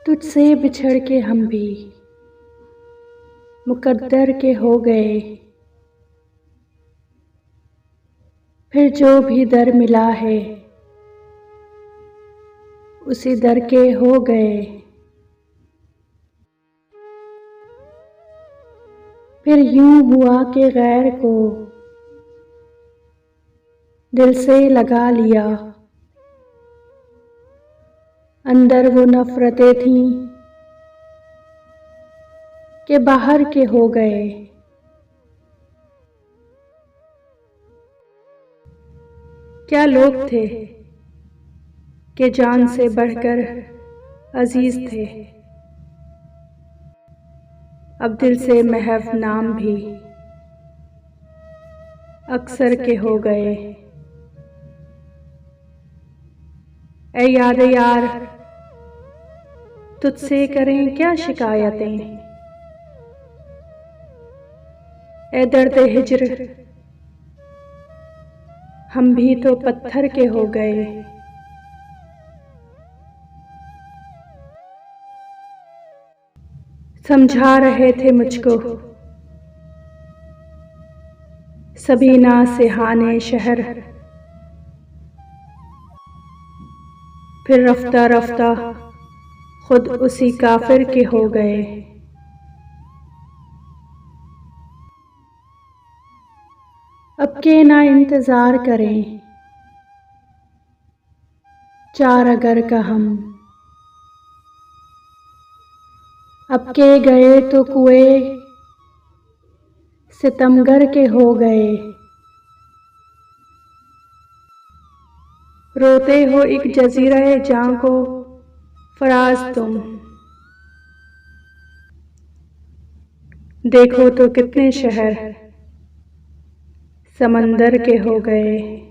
तुझसे बिछड़ के हम भी मुकद्दर के हो गए। फिर जो भी दर मिला है उसी दर के हो गए। फिर यूं हुआ कि गैर को दिल से लगा लिया। अंदर वो नफरतें थीं कि बाहर के हो गए। क्या लोग थे कि जान से बढ़कर अजीज थे। अब दिल से महव नाम भी अक्सर के हो गए। ऐ याद यार तुझसे करें क्या शिकायतें। ऐ दर्द हिज्र हम भी तो पत्थर के हो गए। समझा रहे थे मुझको सबीना सिहाने शहर। फिर रफ्ता रफ्ता खुद उसी काफिर के हो गए। अब के ना इंतजार करें चार अगर का हम। अब के गए तो कुएं सितमगर के हो गए। रोते हो एक जजीरे जां को फराज तुम। देखो तो कितने शहर समंदर के हो गए।